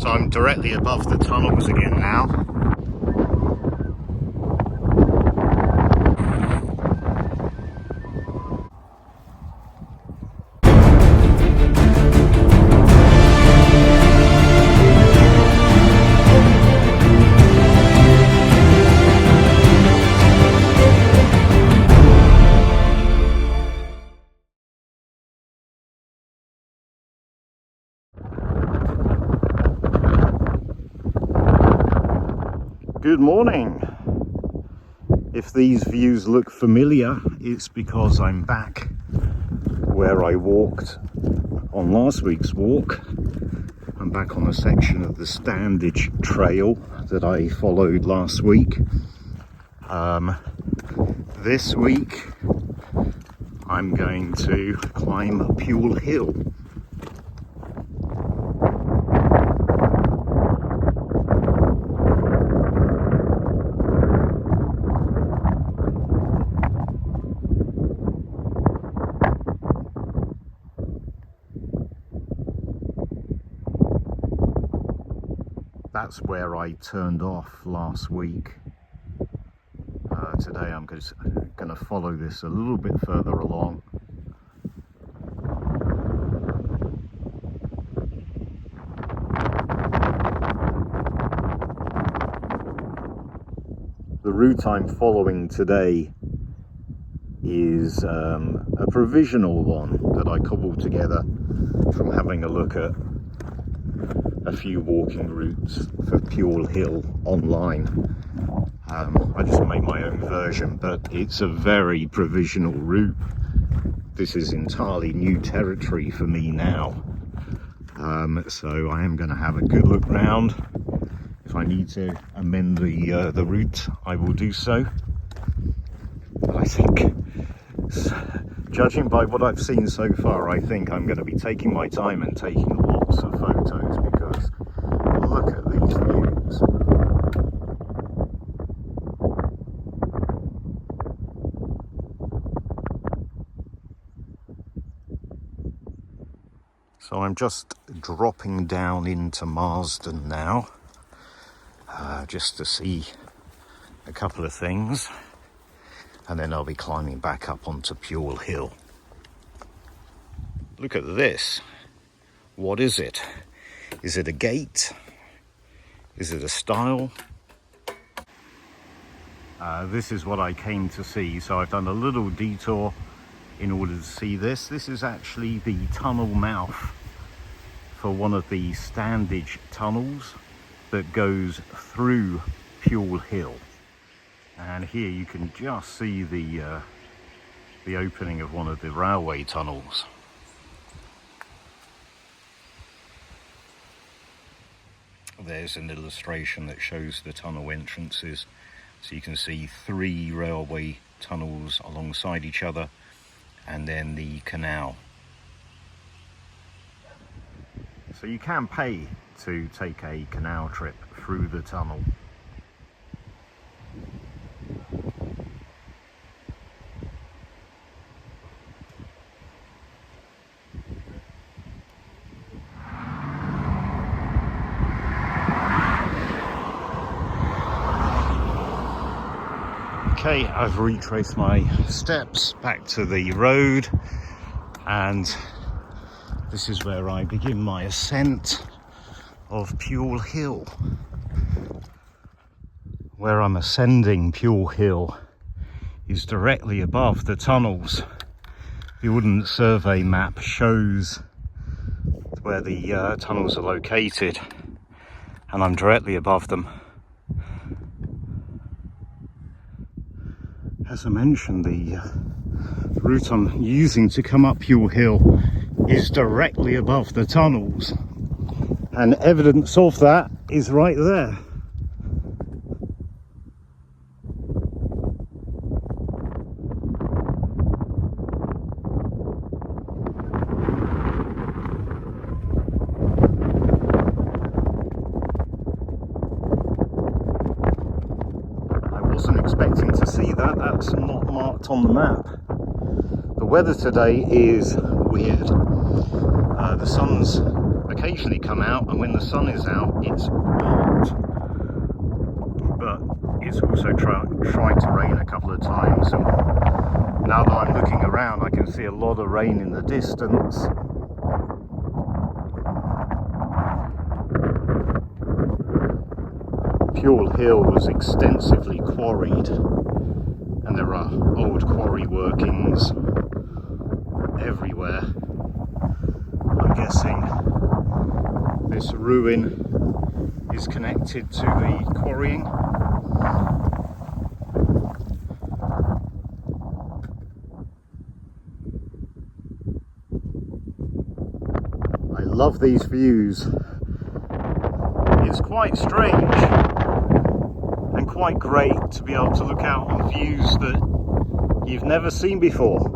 So I'm directly above the tunnels again now. Good morning. If these views look familiar, it's because I'm back where I walked on last week's walk. I'm back on a section of the Standedge Trail that I followed last week. This week I'm going to climb Pule Hill. That's where I turned off last week. Today I'm going to follow this a little bit further along. The route I'm following today is a provisional one that I cobbled together from having a look at a few walking routes for Pule Hill online. I just made my own version, but it's a very provisional route. This is entirely new territory for me now. So I am going to have a good look round. If I need to amend the route, I will do so. But I think, judging by what I've seen so far, I think I'm going to be taking my time and taking lots of photos, because look at these views. So I'm just dropping down into Marsden now, just to see a couple of things, and then I'll be climbing back up onto Pule Hill. Look at this. What is it? Is it a gate? Is it a stile? This is what I came to see, so I've done a little detour in order to see this. This is actually the tunnel mouth for one of the Standedge Tunnels that goes through Pule Hill. And here you can just see the opening of one of the railway tunnels. There's an illustration that shows the tunnel entrances. So you can see 3 railway tunnels alongside each other, and then the canal. So you can pay to take a canal trip through the tunnel. Okay, I've retraced my steps back to the road, and this is where I begin my ascent of Pule Hill. Where I'm ascending Pule Hill is directly above the tunnels. The Ordnance Survey map shows where the tunnels are located, and I'm directly above them. As I mentioned, the route I'm using to come up Pule Hill is directly above the tunnels, and evidence of that is right there. Wasn't expecting to see that. That's not marked on the map. The weather today is weird. The sun's occasionally come out, and when the sun is out, it's hot. But it's also tried to rain a couple of times, and now that I'm looking around, I can see a lot of rain in the distance. Pule Hill was extensively quarried, and there are old quarry workings everywhere. I'm guessing this ruin is connected to the quarrying. I love these views. It's quite strange and quite great to be able to look out on views that you've never seen before.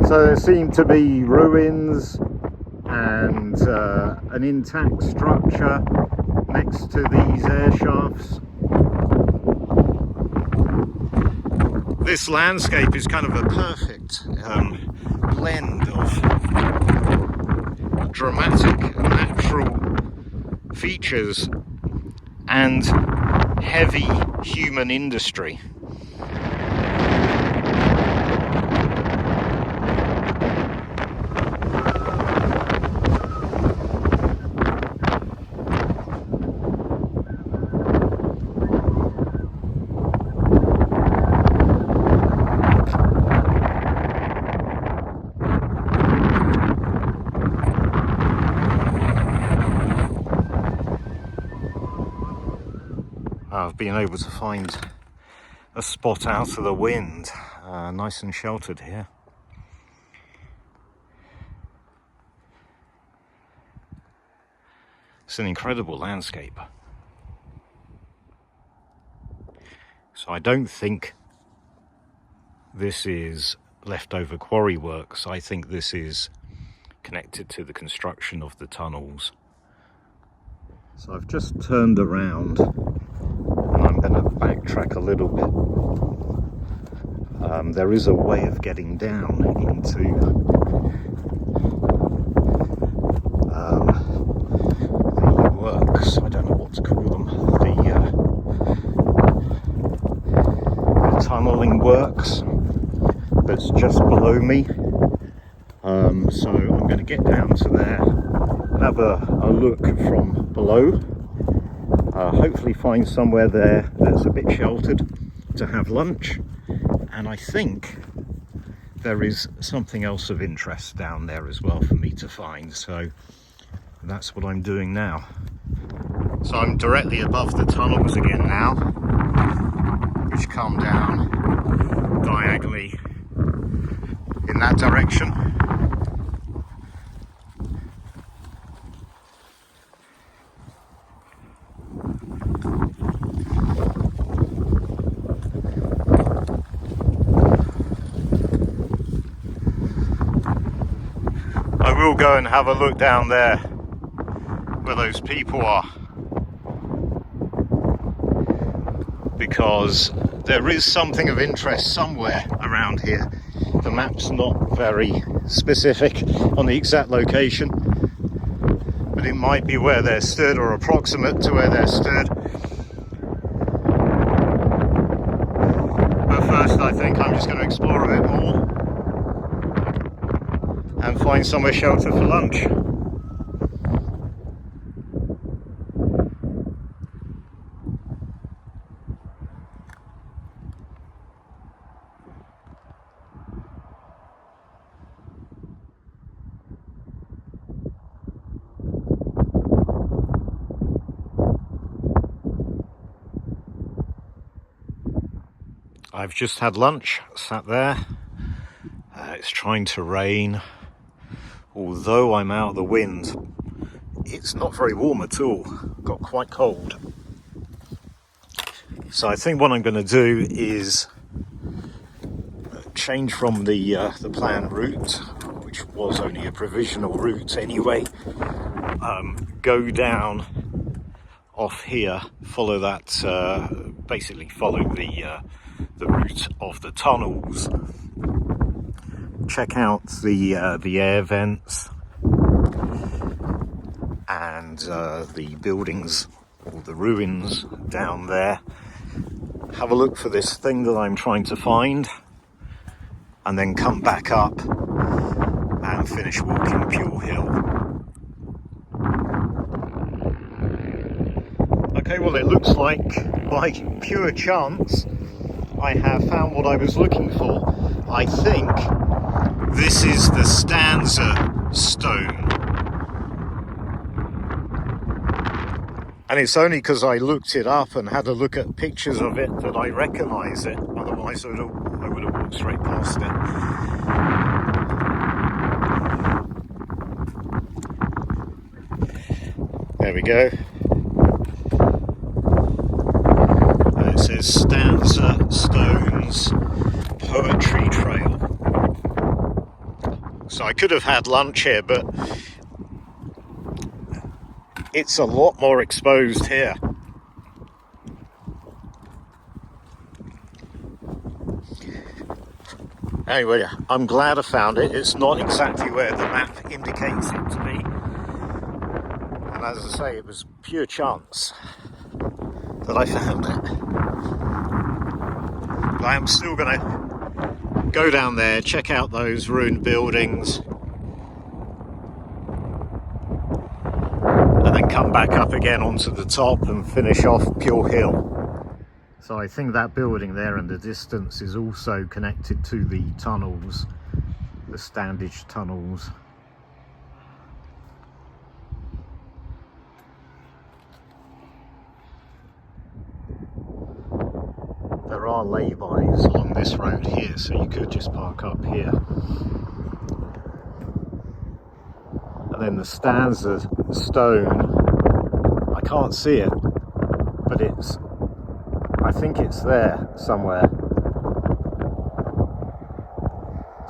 So there seem to be ruins and an intact structure next to these air shafts. This landscape is kind of a perfect blend of dramatic natural features and heavy human industry. I've been able to find a spot out of the wind, nice and sheltered here. It's an incredible landscape. So I don't think this is leftover quarry works. I think this is connected to the construction of the tunnels. So I've just turned around and I'm going to backtrack a little bit. There is a way of getting down into the works. I don't know what to call them. The tunnelling works that's just below me. So I'm going to get down to there, have a look from below. Hopefully find somewhere there that's a bit sheltered to have lunch, and I think there is something else of interest down there as well for me to find, so that's what I'm doing now. So I'm directly above the tunnels again now, which come down diagonally in that direction. I will go and have a look down there where those people are, because there is something of interest somewhere around here. The map's not very specific on the exact location, but it might be where they're stood or approximate to where they're stood. But first I think I'm just going to explore a bit more and find somewhere sheltered for lunch. I've just had lunch, sat there. It's trying to rain. Although I'm out of the wind, it's not very warm at all. Got quite cold. So I think what I'm going to do is change from the planned route, which was only a provisional route anyway. Go down off here, follow that, basically follow the route of the tunnels. Check out the air vents and the buildings or the ruins down there. Have a look for this thing that I'm trying to find, and then come back up and finish walking Pule Hill. Okay, well, it looks like by pure chance I have found what I was looking for. I think this is the Stanza stone. And it's only because I looked it up and had a look at pictures of it that I recognise it. Otherwise I would have walked straight past it. There we go. It says Stanza Stones Poetry Trail. So I could have had lunch here, but it's a lot more exposed here. Anyway, I'm glad I found it. It's not exactly where the map indicates it to be. And as I say, it was pure chance that I found it. But I am still going to go down there, check out those ruined buildings, and then come back up again onto the top and finish off Pule Hill. So I think that building there in the distance is also connected to the tunnels, the Standedge Tunnels. There are lay-bys along this road here, so you could just park up here. And then the Stanza stone, I can't see it, but I think it's there somewhere.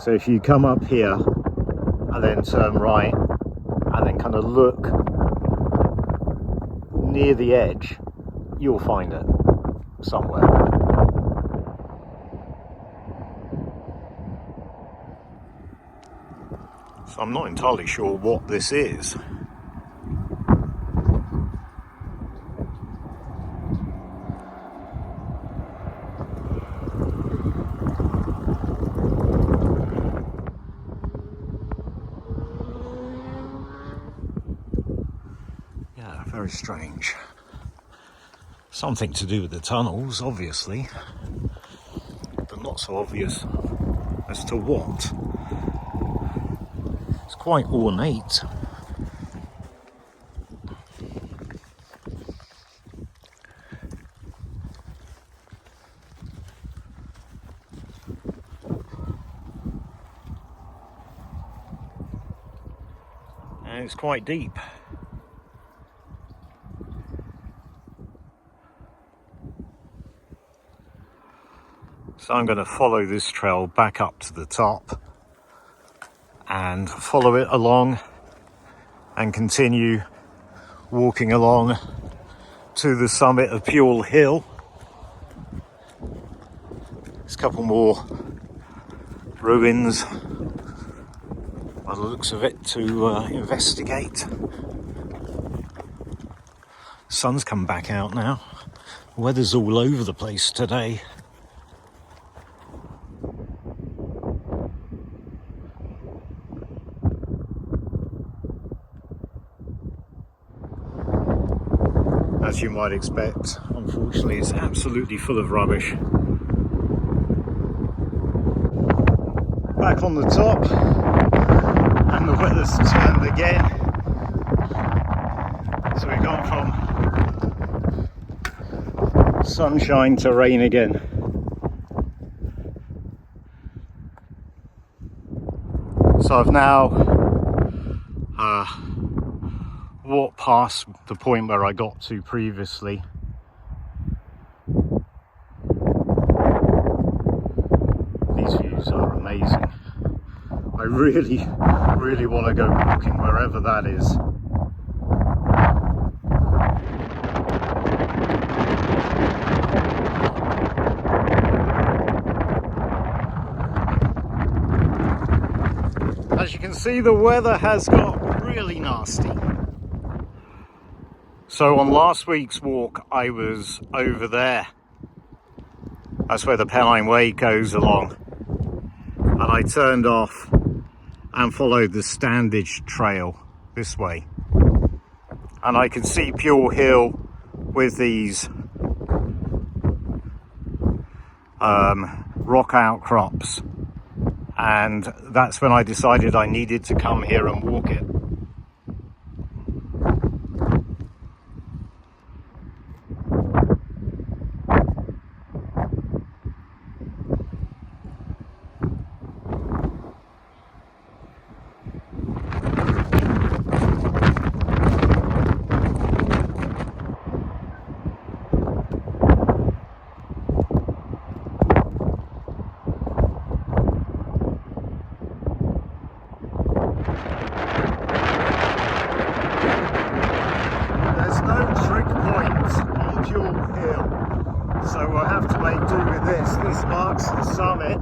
So if you come up here and then turn right and then kind of look near the edge, you'll find it somewhere. So I'm not entirely sure what this is. Yeah, very strange. Something to do with the tunnels, obviously, but not so obvious as to what. It's quite ornate. And it's quite deep. So I'm going to follow this trail back up to the top and follow it along and continue walking along to the summit of Pule Hill. There's a couple more ruins by the looks of it to investigate. Sun's come back out now. The weather's all over the place today. As you might expect, unfortunately, it's absolutely full of rubbish. Back on the top, and the weather's turned again. So we've gone from sunshine to rain again. So I've now walked past the point where I got to previously. These views are amazing. I really want to go walking wherever that is. As you can see, the weather has got really nasty. So on last week's walk, I was over there. That's where the Pennine Way goes along. And I turned off and followed the Standedge trail this way. And I could see Pule Hill with these rock outcrops. And that's when I decided I needed to come here and walk it. So we'll have to make do with this. This marks the summit.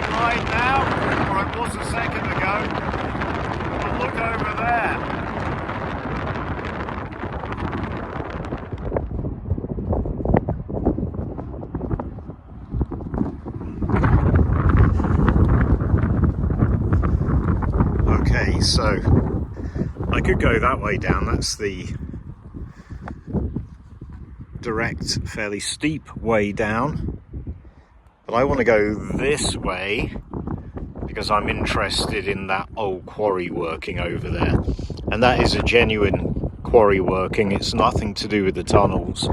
Right now, or I was a second ago, but look over there. Okay, so I could go that way down. That's the direct, fairly steep way down. But I want to go this way because I'm interested in that old quarry working over there. And that is a genuine quarry working. It's nothing to do with the tunnels.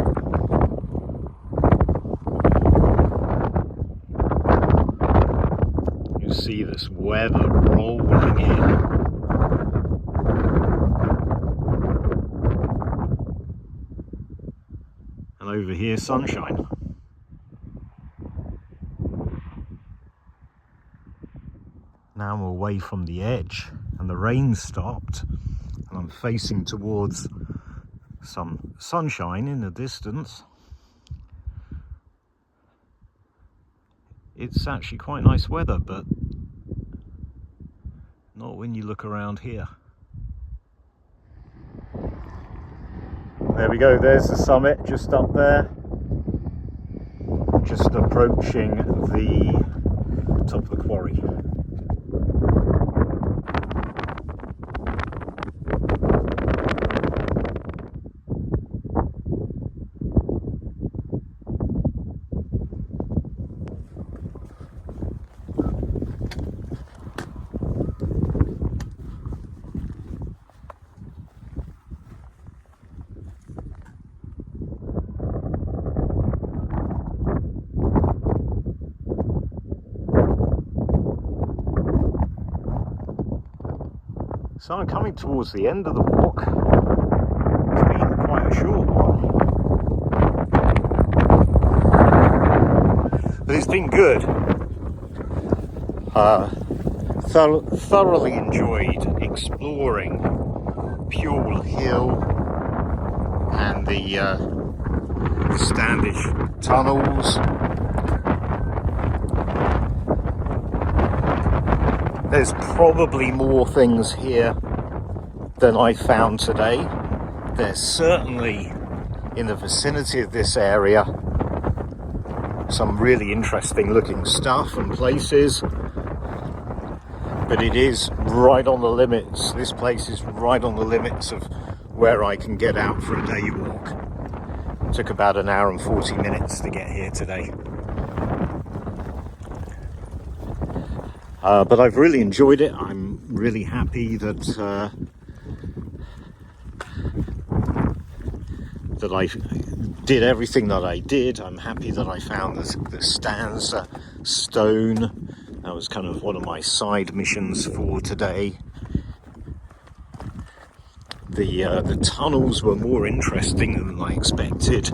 You see this weather rolling in. And over here, sunshine. Now I'm away from the edge and the rain stopped and I'm facing towards some sunshine in the distance. It's actually quite nice weather, but not when you look around here. There we go, there's the summit just up there. Just approaching the top of the quarry. So I'm coming towards the end of the walk. It's been quite a short one, but it's been good. Thoroughly enjoyed exploring Pule Hill and the Standedge Tunnels. There's probably more things here than I found today. There's certainly, in the vicinity of this area, some really interesting looking stuff and places. but it is right on the limits. This place is right on the limits of where I can get out for a day walk. It took about an hour and 40 minutes to get here today. But I've really enjoyed it. I'm really happy that that I did everything that I did. I'm happy that I found the Stanza stone. That was kind of one of my side missions for today. The tunnels were more interesting than I expected.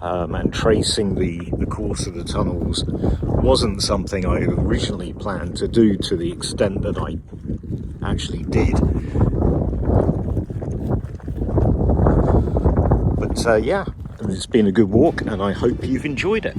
And tracing the course of the tunnels wasn't something I originally planned to do to the extent that I actually did. But yeah, it's been a good walk and I hope you've enjoyed it.